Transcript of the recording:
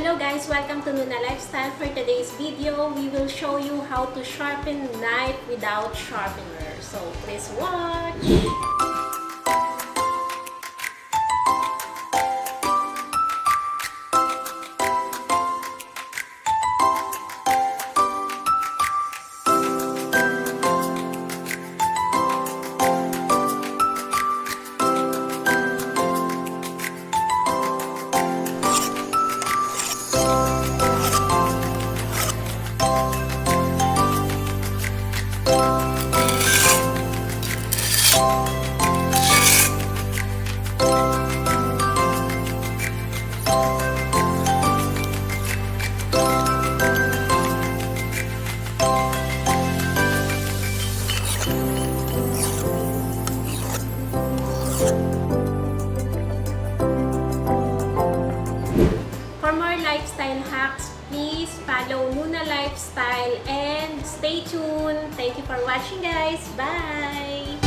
Hello guys! Welcome to Noona Lifestyle. For today's video, we will show you how to sharpen knife without sharpener. So please watch! For more lifestyle hacks, please follow Noona Lifestyle and stay tuned. Thank you for watching guys. Bye!